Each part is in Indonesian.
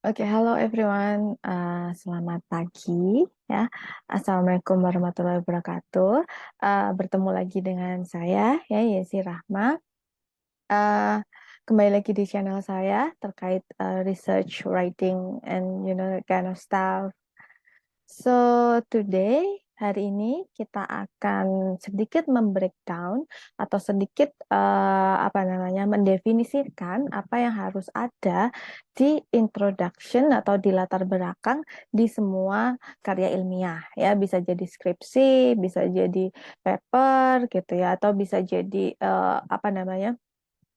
Oke, halo everyone. Selamat pagi ya. Assalamualaikum warahmatullahi wabarakatuh. Bertemu lagi dengan saya ya, Yesi Rahma. Eh, Kembali lagi di channel saya terkait research, writing, and kind of stuff. So today, hari ini kita akan sedikit membreakdown atau sedikit mendefinisikan apa yang harus ada di introduction atau di latar belakang di semua karya ilmiah ya, bisa jadi skripsi, bisa jadi paper gitu ya, atau bisa jadi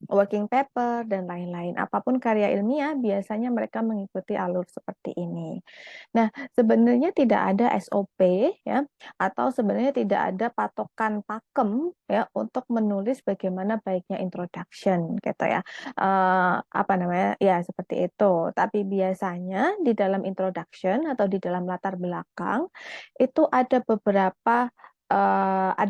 working paper dan lain-lain. Apapun karya ilmiah, biasanya mereka mengikuti alur seperti ini. Nah, sebenarnya tidak ada SOP ya, atau sebenarnya tidak ada patokan pakem ya untuk menulis bagaimana baiknya introduction gitu ya. Ya seperti itu. Tapi biasanya di dalam introduction atau di dalam latar belakang itu ada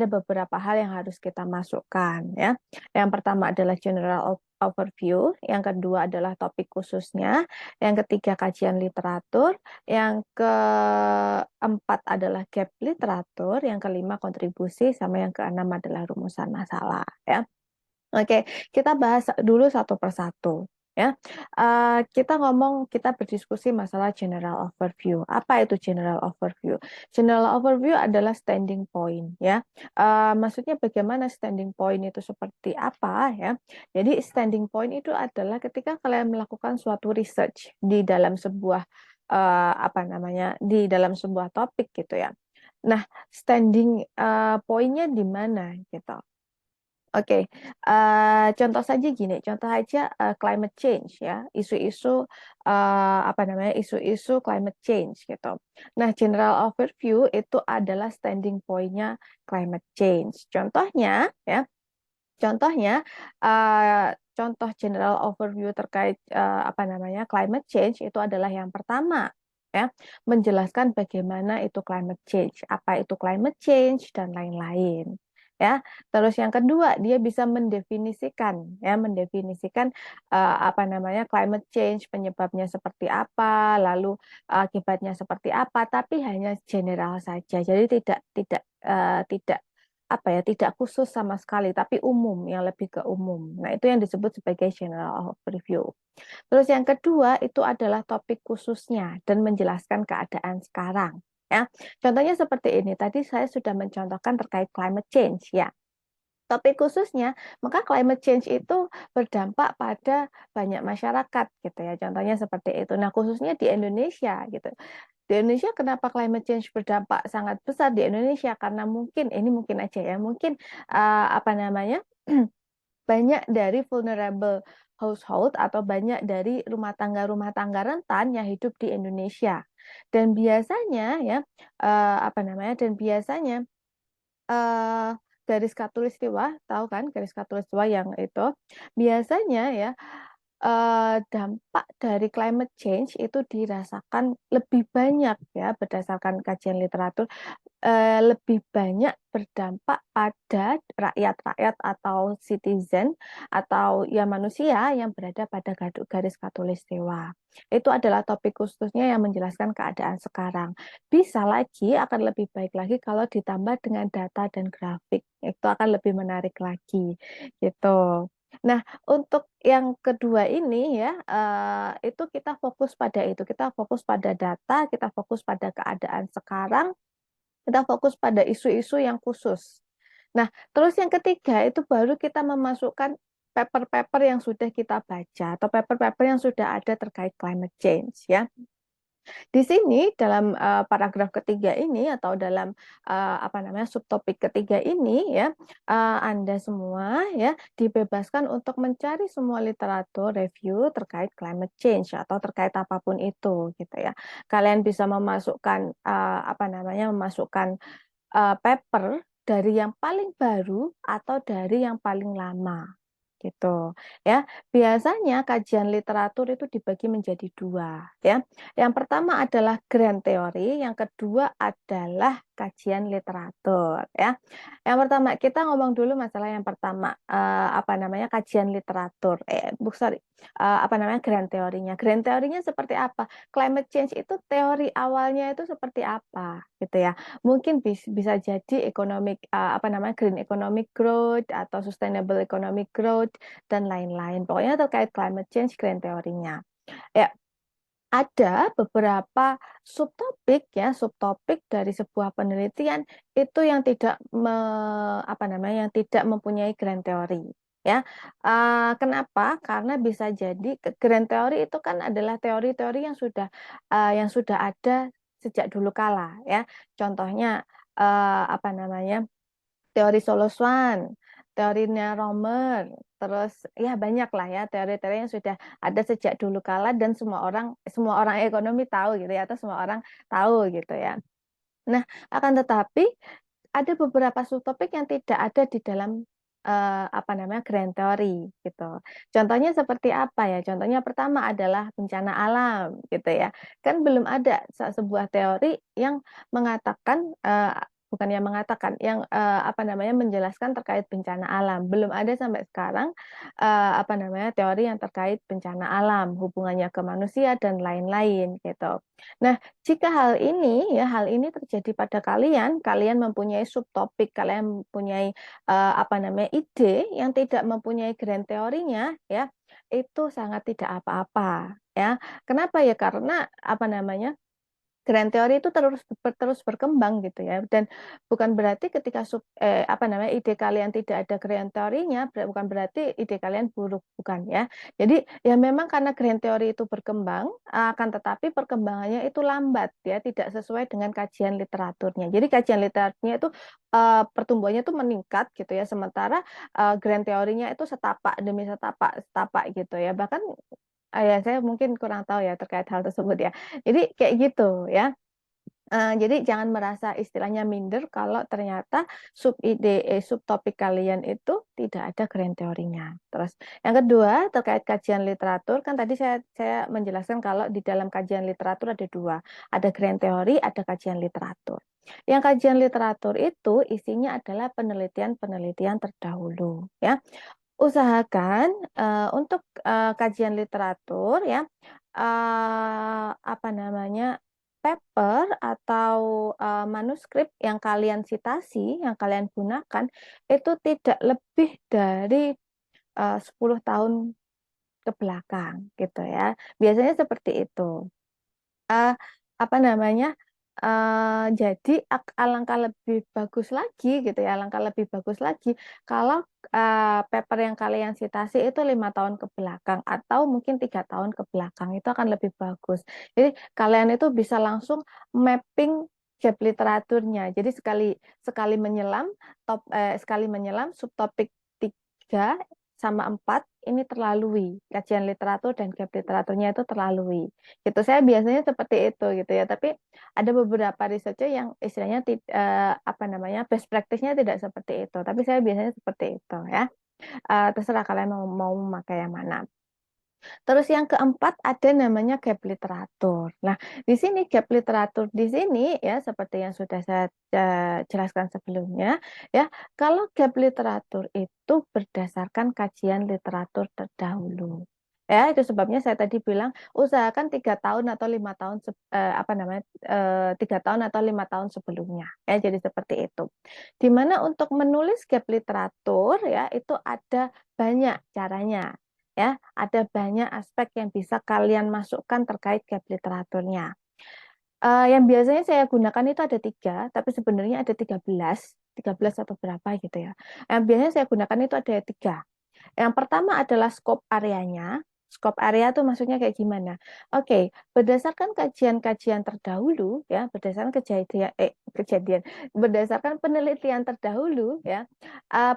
beberapa hal yang harus kita masukkan ya. Yang pertama adalah general overview, yang kedua adalah topik khususnya, yang ketiga kajian literatur, yang keempat adalah gap literatur, yang kelima kontribusi, sama yang keenam adalah rumusan masalah ya. Oke, kita bahas dulu satu persatu ya. Kita berdiskusi masalah general overview. Apa itu general overview? General overview adalah standing point ya. Maksudnya bagaimana standing point itu seperti apa ya? Jadi standing point itu adalah ketika kalian melakukan suatu research di dalam sebuah di dalam sebuah topik gitu ya. Nah, standing pointnya di mana gitu? Oke, contoh saja gini, contoh aja climate change ya, isu-isu climate change gitu. Nah, general overview itu adalah standing point-nya climate change. Contoh general overview terkait climate change itu adalah yang pertama ya, menjelaskan bagaimana itu climate change, apa itu climate change dan lain-lain. Ya, terus yang kedua dia bisa mendefinisikan climate change, penyebabnya seperti apa, lalu akibatnya seperti apa, tapi hanya general saja. Jadi tidak khusus sama sekali, tapi umum, yang lebih ke umum. Nah, itu yang disebut sebagai general overview. Terus yang kedua itu adalah topik khususnya dan menjelaskan keadaan sekarang. Ya, contohnya seperti ini. Tadi saya sudah mencontohkan terkait climate change ya. Topik khususnya, maka climate change itu berdampak pada banyak masyarakat gitu ya. Contohnya seperti itu. Nah, khususnya di Indonesia gitu. Di Indonesia kenapa climate change berdampak sangat besar di Indonesia? Karena mungkin aja ya, mungkin banyak dari vulnerable household atau banyak dari rumah tangga rentan yang hidup di Indonesia. Dan biasanya ya dan biasanya eh, garis khatulistiwa, tahu kan garis khatulistiwa yang itu biasanya ya dampak dari climate change itu dirasakan lebih banyak ya berdasarkan kajian literatur, lebih banyak berdampak pada rakyat-rakyat atau citizen atau ya manusia yang berada pada garis khatulistiwa. Itu adalah topik khususnya yang menjelaskan keadaan sekarang. Bisa lagi, akan lebih baik lagi kalau ditambah dengan data dan grafik. Itu akan lebih menarik lagi gitu. Nah, untuk yang kedua ini ya, itu kita fokus pada itu. Kita fokus pada data, kita fokus pada keadaan sekarang, kita fokus pada isu-isu yang khusus. Nah, terus yang ketiga itu baru kita memasukkan paper-paper yang sudah kita baca atau paper-paper yang sudah ada terkait climate change ya. Di sini dalam paragraf ketiga ini atau dalam subtopik ketiga ini ya, Anda semua ya dibebaskan untuk mencari semua literatur review terkait climate change atau terkait apapun itu gitu ya. Kalian bisa memasukkan paper dari yang paling baru atau dari yang paling lama gitu ya. Biasanya kajian literatur itu dibagi menjadi dua ya. Yang pertama adalah grand theory, yang kedua adalah kajian literatur ya. Yang pertama kita ngomong dulu masalah yang pertama apa namanya kajian literatur. Sorry, apa namanya grand teorinya. Grand teorinya seperti apa? Climate change itu teori awalnya itu seperti apa gitu ya. Mungkin bisa jadi economic apa namanya green economic growth atau sustainable economic growth dan lain-lain. Pokoknya terkait climate change grand teorinya. Ya, ada beberapa subtopik ya, subtopik dari sebuah penelitian itu yang tidak apa namanya yang tidak mempunyai grand teori ya. Kenapa? Karena bisa jadi grand teori itu kan adalah teori-teori yang sudah ada sejak dulu kala ya. Contohnya apa namanya? Teori Soloswan, teorinya Romer, terus ya banyak lah ya teori-teori yang sudah ada sejak dulu kala dan semua orang ekonomi tahu gitu ya atau semua orang tahu gitu ya. Nah, akan tetapi ada beberapa subtopik yang tidak ada di dalam apa namanya grand teori gitu. Contohnya seperti apa ya? Contohnya pertama adalah bencana alam gitu ya. Kan belum ada sebuah teori yang mengatakan bukan yang mengatakan yang apa namanya menjelaskan terkait bencana alam. Belum ada sampai sekarang apa namanya teori yang terkait bencana alam, hubungannya ke manusia dan lain-lain gitu. Nah, jika hal ini terjadi pada kalian, kalian mempunyai subtopik, kalian mempunyai apa namanya ide yang tidak mempunyai grand teorinya, ya, itu sangat tidak apa-apa, ya. Kenapa ya? Karena apa namanya? Grand teori itu terus berkembang gitu ya dan bukan berarti ketika apa namanya ide kalian tidak ada grand teorinya bukan berarti ide kalian buruk bukan ya. Jadi ya memang karena grand teori itu berkembang akan tetapi perkembangannya itu lambat ya tidak sesuai dengan kajian literaturnya. Jadi kajian literaturnya itu pertumbuhannya itu meningkat gitu ya sementara grand teorinya itu setapak demi setapak setapak gitu ya. Bahkan ya saya mungkin kurang tahu ya terkait hal tersebut ya. Jadi kayak gitu ya. Jadi jangan merasa istilahnya minder kalau ternyata subtopik kalian itu tidak ada grand teorinya. Terus yang kedua terkait kajian literatur kan tadi saya menjelaskan kalau di dalam kajian literatur ada dua, ada grand teori, ada kajian literatur. Yang kajian literatur itu isinya adalah penelitian-penelitian terdahulu ya. Usahakan untuk kajian literatur ya apa namanya paper atau manuskrip yang kalian citasi, yang kalian gunakan itu tidak lebih dari 10 tahun ke belakang gitu ya. Biasanya seperti itu. Eh, apa namanya? Jadi alangkah lebih bagus lagi gitu ya, alangkah lebih bagus lagi kalau paper yang kalian citasi itu 5 tahun ke belakang atau mungkin 3 tahun ke belakang itu akan lebih bagus. Jadi kalian itu bisa langsung mapping gap literaturnya. Jadi sekali sekali menyelam sekali menyelam subtopik 3 sama 4 ini terlalui kajian literatur dan gap literaturnya itu terlalui gitu. Saya biasanya seperti itu gitu ya, tapi ada beberapa researcher yang istilahnya apa namanya best practice-nya tidak seperti itu, tapi saya biasanya seperti itu ya. Terserah kalian mau memakai yang mana. Terus yang keempat ada namanya gap literatur. Nah, di sini gap literatur di sini ya seperti yang sudah saya jelaskan sebelumnya ya, kalau gap literatur itu berdasarkan kajian literatur terdahulu. Ya, itu sebabnya saya tadi bilang usahakan 3 tahun atau 5 tahun apa namanya 3 tahun atau 5 tahun sebelumnya. Ya, jadi seperti itu. Dimana untuk menulis gap literatur ya itu ada banyak caranya ya ada banyak aspek yang bisa kalian masukkan terkait gap literaturnya. Yang biasanya saya gunakan itu ada 3, tapi sebenarnya ada 13 atau berapa gitu ya. Yang biasanya saya gunakan itu ada 3. Yang pertama adalah scope areanya. Scope area itu maksudnya kayak gimana? Oke, berdasarkan kajian-kajian terdahulu ya, berdasarkan penelitian terdahulu ya,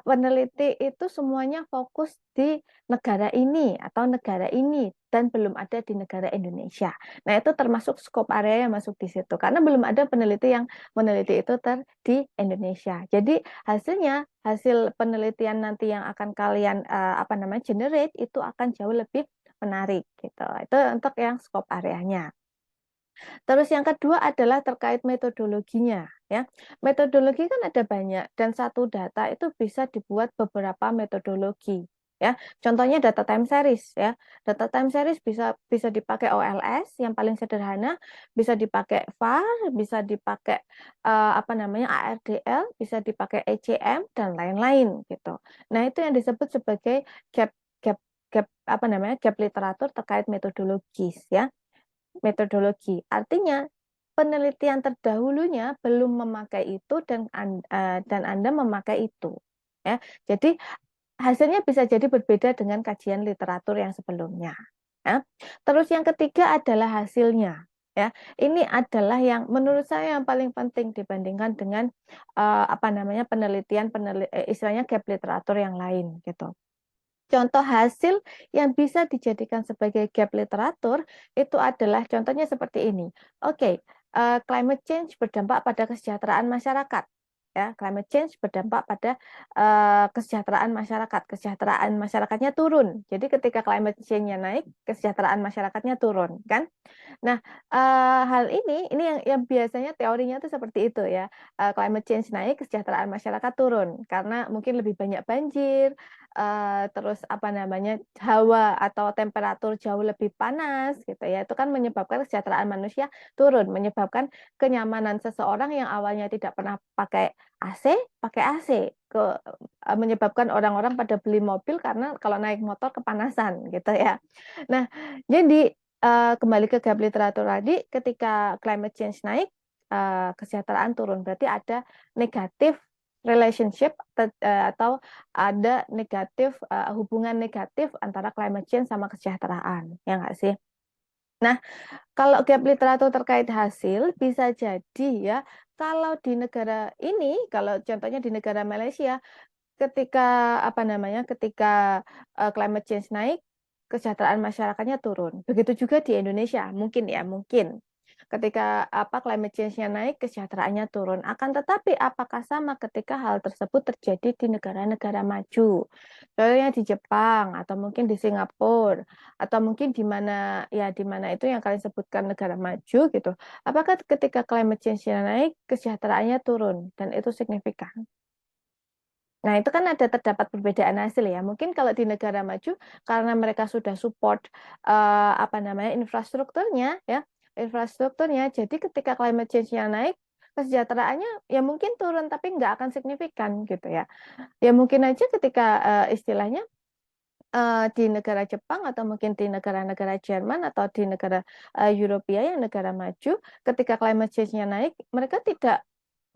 peneliti itu semuanya fokus di negara ini atau negara ini dan belum ada di negara Indonesia. Nah, itu termasuk scope area yang masuk di situ karena belum ada peneliti yang meneliti itu di Indonesia. Jadi hasil penelitian nanti yang akan kalian apa namanya generate itu akan jauh lebih menarik gitu. Itu untuk yang scope areanya. Terus yang kedua adalah terkait metodologinya ya. Metodologi kan ada banyak dan satu data itu bisa dibuat beberapa metodologi. Ya, contohnya data time series ya. Data time series bisa bisa dipakai OLS yang paling sederhana, bisa dipakai VAR, bisa dipakai apa namanya ARDL, bisa dipakai ECM dan lain-lain gitu. Nah, itu yang disebut sebagai gap gap gap apa namanya? Gap literatur terkait metodologis ya. Metodologi. Artinya penelitian terdahulunya belum memakai itu dan Anda memakai itu. Ya. Jadi hasilnya bisa jadi berbeda dengan kajian literatur yang sebelumnya. Ya. Terus yang ketiga adalah hasilnya. Ya, ini adalah yang menurut saya yang paling penting dibandingkan dengan apa namanya istilahnya gap literatur yang lain gitu. Contoh hasil yang bisa dijadikan sebagai gap literatur itu adalah contohnya seperti ini. Oke, climate change berdampak pada kesejahteraan masyarakat. Ya, climate change berdampak pada kesejahteraan masyarakat. Kesejahteraan masyarakatnya turun. Jadi ketika climate change-nya naik, kesejahteraan masyarakatnya turun, kan? Nah, hal ini yang biasanya teorinya itu seperti itu ya. Climate change naik, kesejahteraan masyarakat turun karena mungkin lebih banyak banjir, terus apa namanya hawa atau temperatur jauh lebih panas gitu ya. Itu kan menyebabkan kesejahteraan manusia turun, menyebabkan kenyamanan seseorang yang awalnya tidak pernah pakai AC, pakai AC menyebabkan orang-orang pada beli mobil karena kalau naik motor kepanasan gitu ya. Nah, jadi kembali ke gap literatur tadi, ketika climate change naik, kesejahteraan turun. Berarti ada negatif relationship atau ada negatif hubungan negatif antara climate change sama kesejahteraan, ya nggak sih? Nah, kalau gap literatur terkait hasil bisa jadi ya, kalau di negara ini, kalau contohnya di negara Malaysia, ketika apa namanya, ketika climate change naik, kesejahteraan masyarakatnya turun. Begitu juga di Indonesia, mungkin ya, mungkin. Ketika apa climate change-nya naik, kesejahteraannya turun. Akan tetapi apakah sama ketika hal tersebut terjadi di negara-negara maju? Contohnya di Jepang atau mungkin di Singapura atau mungkin di mana ya di mana itu yang kalian sebutkan negara maju gitu. Apakah ketika climate change-nya naik, kesejahteraannya turun dan itu signifikan? Nah, itu kan terdapat perbedaan hasil ya. Mungkin kalau di negara maju karena mereka sudah support apa namanya infrastrukturnya ya, infrastrukturnya. Jadi ketika climate change-nya naik, kesejahteraannya ya mungkin turun tapi nggak akan signifikan gitu ya. Ya mungkin aja ketika istilahnya di negara Jepang atau mungkin di negara-negara Jerman atau di negara Eropa yang negara maju, ketika climate change-nya naik, mereka tidak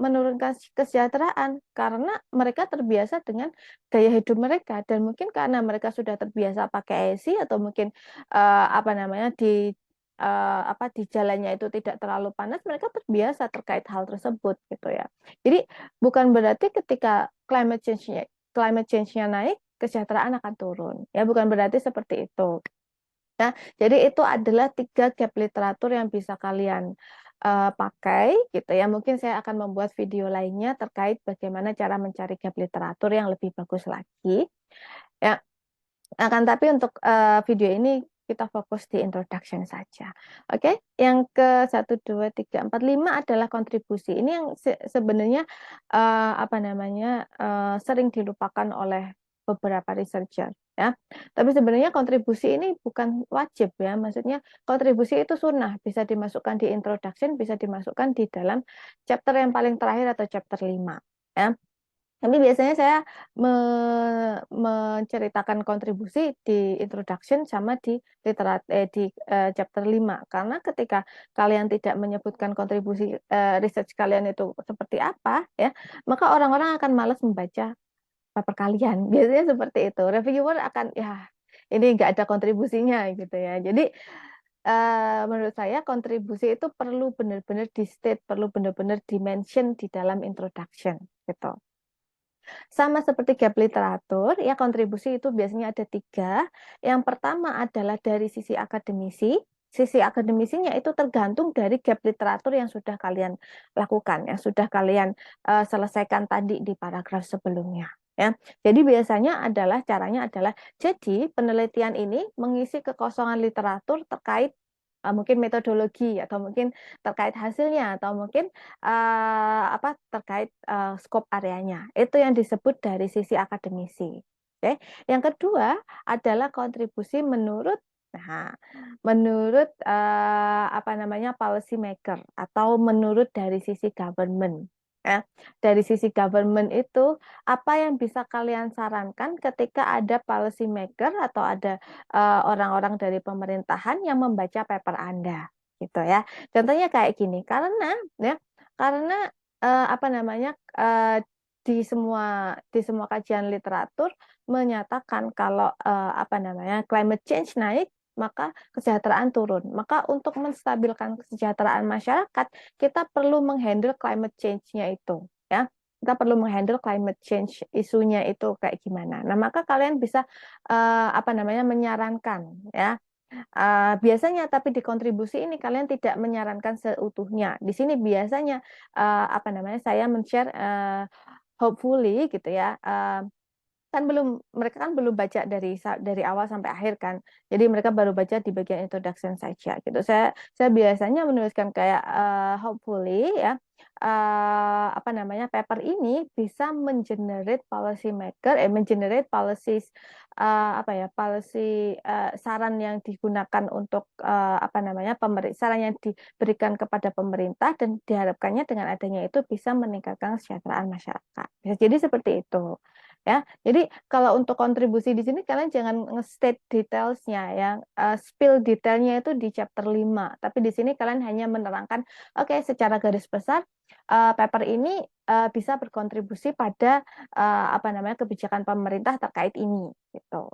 menurunkan kesejahteraan karena mereka terbiasa dengan gaya hidup mereka dan mungkin karena mereka sudah terbiasa pakai AC atau mungkin apa namanya apa di jalannya itu tidak terlalu panas, mereka terbiasa terkait hal tersebut gitu ya. Jadi bukan berarti ketika climate change-nya naik, kesejahteraan akan turun. Ya, bukan berarti seperti itu. Nah, jadi itu adalah 3 gap literatur yang bisa kalian pakai gitu ya. Mungkin saya akan membuat video lainnya terkait bagaimana cara mencari gap literatur yang lebih bagus lagi. Ya, akan tapi untuk video ini kita fokus di introduction saja. Oke, yang ke 1, 2, 3, 4, 5 adalah kontribusi. Ini yang sebenarnya apa namanya sering dilupakan oleh beberapa researcher ya. Tapi sebenarnya kontribusi ini bukan wajib ya. Maksudnya kontribusi itu sunnah, bisa dimasukkan di introduction, bisa dimasukkan di dalam chapter yang paling terakhir atau chapter 5 ya. Tapi biasanya saya menceritakan kontribusi di introduction sama di chapter 5 karena ketika kalian tidak menyebutkan kontribusi research kalian itu seperti apa ya, maka orang-orang akan malas membaca paper kalian. Biasanya seperti itu. Reviewer akan ya ini nggak ada kontribusinya gitu ya. Jadi menurut saya kontribusi itu perlu benar-benar di state, perlu benar-benar di-mention di dalam introduction gitu. Sama seperti gap literatur, ya kontribusi itu biasanya ada 3. Yang pertama adalah dari sisi akademisi. Sisi akademisinya itu tergantung dari gap literatur yang sudah kalian lakukan, yang sudah kalian selesaikan tadi di paragraf sebelumnya. Ya, jadi biasanya caranya adalah jadi penelitian ini mengisi kekosongan literatur terkait mungkin metodologi atau mungkin terkait hasilnya atau mungkin terkait skop areanya. Itu yang disebut dari sisi akademisi. Oke. Yang kedua adalah kontribusi nah, menurut policy maker atau menurut dari sisi government. Ya. Dari sisi government itu apa yang bisa kalian sarankan ketika ada policy maker atau ada orang-orang dari pemerintahan yang membaca paper Anda, gitu ya. Contohnya kayak gini, karena di semua kajian literatur menyatakan kalau climate change naik, maka kesejahteraan turun. Maka untuk menstabilkan kesejahteraan masyarakat, kita perlu menghandle climate change-nya itu, ya. Kita perlu menghandle climate change isunya itu kayak gimana. Nah, maka kalian bisa menyarankan, ya. Biasanya tapi di kontribusi ini kalian tidak menyarankan seutuhnya. Di sini biasanya saya men-share hopefully gitu ya. Mereka kan belum baca dari awal sampai akhir kan. Jadi mereka baru baca di bagian introduction saja gitu. Saya biasanya menuliskan kayak hopefully ya paper ini bisa mengenerate policy maker mengenerate policies policy saran yang digunakan untuk saran yang diberikan kepada pemerintah dan diharapkannya dengan adanya itu bisa meningkatkan kesejahteraan masyarakat. Bisa jadi seperti itu. Ya, jadi kalau untuk kontribusi di sini kalian jangan nge-state detailsnya ya, spill detailnya itu di chapter 5. Tapi di sini kalian hanya menerangkan, oke, secara garis besar paper ini bisa berkontribusi pada kebijakan pemerintah terkait ini, gitu.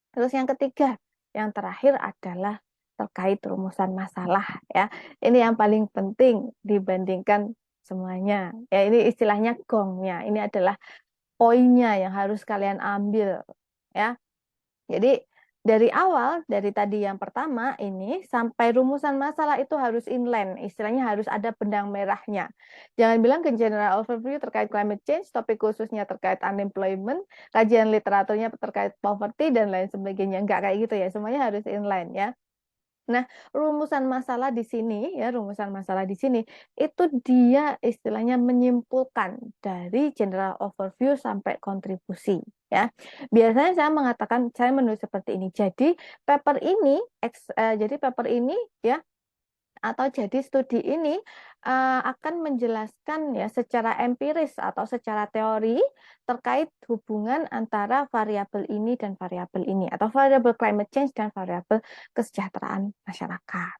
Terus yang ketiga, yang terakhir adalah terkait rumusan masalah ya. Ini yang paling penting dibandingkan semuanya. Ya, ini istilahnya gongnya. Ini adalah poinnya yang harus kalian ambil ya. Jadi dari awal, dari tadi yang pertama ini sampai rumusan masalah itu harus inline, istilahnya harus ada benang merahnya. Jangan bilang ke general overview terkait climate change, topik khususnya terkait unemployment, kajian literaturnya terkait poverty dan lain sebagainya. Enggak kayak gitu ya, semuanya harus inline ya. Nah, rumusan masalah di sini itu dia istilahnya menyimpulkan dari general overview sampai kontribusi ya. Biasanya saya menulis seperti ini. Jadi paper ini ya atau jadi studi ini akan menjelaskan ya secara empiris atau secara teori terkait hubungan antara variabel ini dan variabel ini atau variabel climate change dan variabel kesejahteraan masyarakat.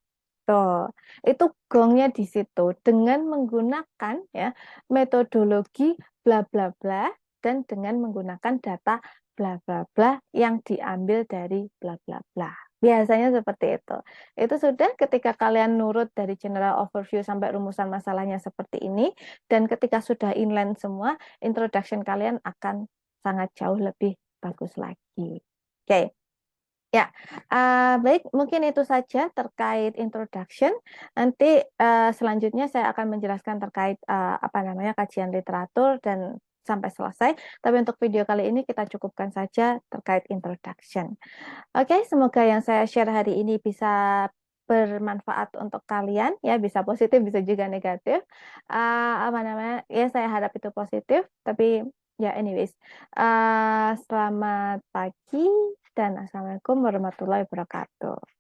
Tuh, itu gongnya di situ dengan menggunakan ya metodologi bla bla bla dan dengan menggunakan data bla bla bla yang diambil dari bla bla bla. Biasanya seperti itu. Itu sudah ketika kalian nurut dari general overview sampai rumusan masalahnya seperti ini, dan ketika sudah inline semua, introduction kalian akan sangat jauh lebih bagus lagi. Oke. Ya, baik, mungkin itu saja terkait introduction. Nanti selanjutnya saya akan menjelaskan terkait kajian literatur dan sampai selesai. Tapi untuk video kali ini kita cukupkan saja terkait introduction. Oke, semoga yang saya share hari ini bisa bermanfaat untuk kalian ya, bisa positif bisa juga negatif. Ya saya harap itu positif, tapi ya anyways. Selamat pagi dan assalamualaikum warahmatullahi wabarakatuh.